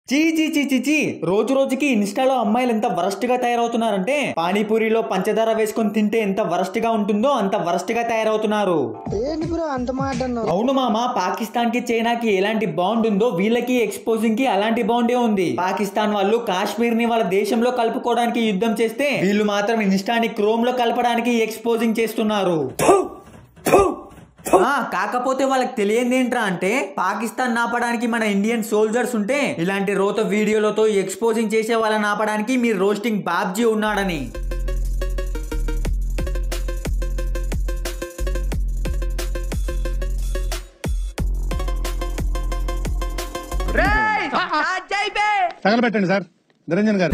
చీ చీ చీ చీ చీ రోజు రోజుకి ఇన్స్టాలో అమ్మాయిలు ఎంత వరస్ట్ గా తయారవుతున్నారంటే పానీపూరిలో పంచదార వేసుకొని తింటే ఎంత వరస్ట్ గా ఉంటుందో అంత వరస్ట్ గా తయారవుతున్నారు. అవును మామ, పాకిస్తాన్ కి చైనాకి ఎలాంటి బాండ్ ఉందో వీళ్ళకి ఎక్స్పోజింగ్ కి అలాంటి బాండే ఉంది. పాకిస్తాన్ వాళ్ళు కాశ్మీర్ ని వాళ్ళ దేశంలో కలుపుకోవడానికి యుద్ధం చేస్తే వీళ్ళు మాత్రం ఇన్స్టాని క్రోమ్ లో కలపడానికి ఎక్స్పోజింగ్ చేస్తున్నారు. కాకపోతే వాళ్ళకి తెలియంది ఏంట్రా అంటే పాకిస్తాన్ నాపడానికి మన ఇండియన్ సోల్జర్స్ ఉంటే ఇలాంటి రోత వీడియోలతో ఎక్స్పోజింగ్ చేసే వాళ్ళని ఆపడానికి మీరు రోస్టింగ్ బాబ్జీ ఉన్నాడని. తగలబెట్టండి సార్ నిరంజన్ గారు.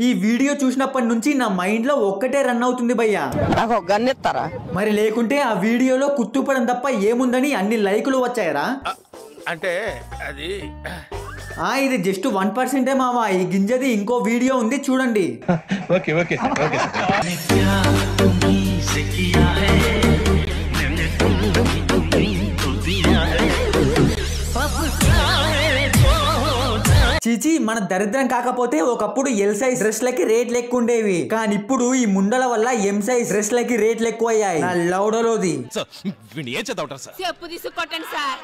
ఈ వీడియో చూసినప్పటి నుంచి నా మైండ్ లో ఒక్కటే రన్ అవుతుంది భయ్యా, మరి లేకుంటే ఆ వీడియోలో కుత్తుపడం తప్ప ఏముందని అన్ని లైకులు వచ్చాయరా. అంటే అది ఇది జస్ట్ 1% మావా. ఈ గింజది ఇంకో వీడియో ఉంది చూడండి. Okay okay okay. చీచి, మన దరిద్రం కాకపోతే ఒకప్పుడు ఎల్ సైజ్ డ్రెస్లకి రేట్లు ఎక్కువ ఉండేవి, కానీ ఇప్పుడు ఈ ముండల వల్ల ఎం సైజ్ డ్రెస్లకి రేట్లు ఎక్కువ అయ్యాయి. నా లౌడలోది చెప్పు తీసుకొట్టండి సార్.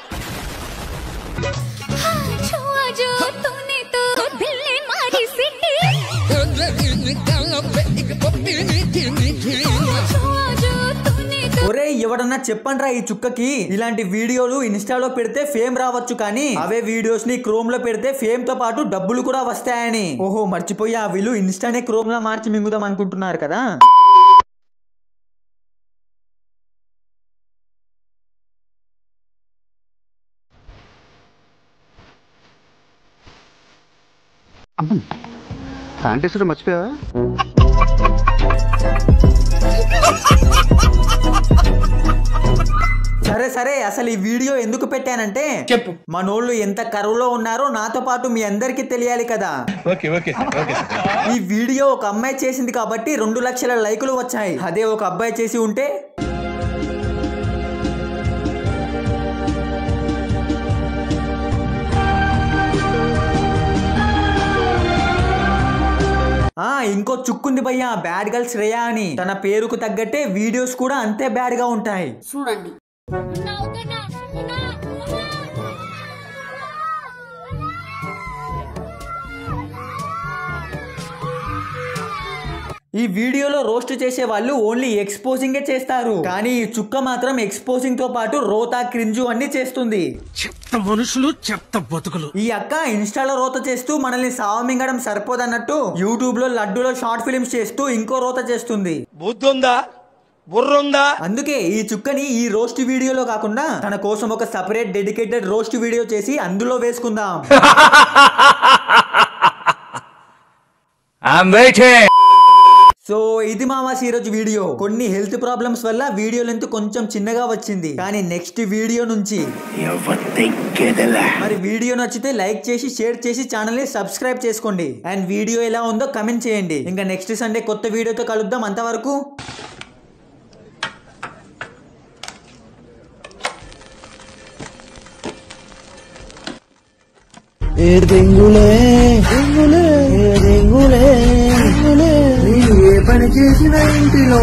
ఒరే ఎవడన్నా చెప్పండ్రా ఈ చుక్కకి ఇలాంటి వీడియోలు ఇన్స్టాలో పెడితే ఫేమ్ రావచ్చు, కానీ అవే వీడియోస్ ని క్రోమ్ లో పెడితే ఫేమ్ తో పాటు డబ్బులు కూడా వస్తాయని. ఓహో మర్చిపోయా, వీళ్ళు ఇన్స్టానే క్రోమ్ లో మార్చి మింగుదాం అనుకుంటున్నారు కదా. మర్చిపోయావా? సరే సరే, అసలు ఈ వీడియో ఎందుకు పెట్టానంటే చెప్పు, మనోళ్ళు ఎంత కరువులో ఉన్నారో నాతో పాటు మీ అందరికి తెలియాలి కదా. Okay okay okay. ఈ వీడియో ఒక అమ్మాయి చేసింది కాబట్టి 2 లక్షల లైకులు వచ్చాయి. అదే ఒక అబ్బాయి చేసి ఉంటే ఇంకో చుక్కుంది భయ్యా, బ్యాడ్ గర్ల్ శ్రేయ అని. తన పేరుకు తగ్గట్టే వీడియోస్ కూడా అంతే బ్యాడ్ గా ఉంటాయి. చూడండి. ఈ వీడియోలో రోస్ట్ చేసే వాళ్ళు ఓన్లీ ఎక్స్పోజింగే చేస్తారు, కానీ ఈ చుక్క మాత్రం ఎక్స్పోజింగ్ తో పాటు రోతా క్రింజు అన్ని చేస్తుంది. చెత్త మనుషులు, చెత్త బతుకులు. ఈ అక్క ఇన్స్టాలో రోత చేస్తూ మనల్ని సావమింగడం సరిపోదన్నట్టు యూట్యూబ్ లో లడ్డూలో షార్ట్ ఫిల్మ్స్ చేస్తూ ఇంకో రోత చేస్తుంది. బుద్ధుందా, బుర్రుందా? అందుకే ఈ చుక్కని ఈ రోస్ట్ వీడియోలో కాకుండా తన కోసం ఒక సెపరేట్ డెడికేటెడ్ రోస్ట్ వీడియో చేసి అందులో వేసుకుందాం. సో ఇది మామాస్ ఈరోజు వీడియో. కొన్ని హెల్త్ ప్రాబ్లమ్స్ వల్ల వీడియో లెంత్ కొంచెం చిన్నగా వచ్చింది, కానీ నెక్స్ట్ వీడియో నుంచి మరి వీడియో నచ్చితే లైక్ చేసి షేర్ చేసి ఛానల్ ని సబ్స్క్రైబ్ చేసుకోండి. అండ్ వీడియో ఎలా ఉందో కమెంట్ చేయండి. ఇంకా నెక్స్ట్ సండే కొత్త వీడియోతో కలుద్దాం. అంతవరకు ఏ పని చేసిన ఇంటిలో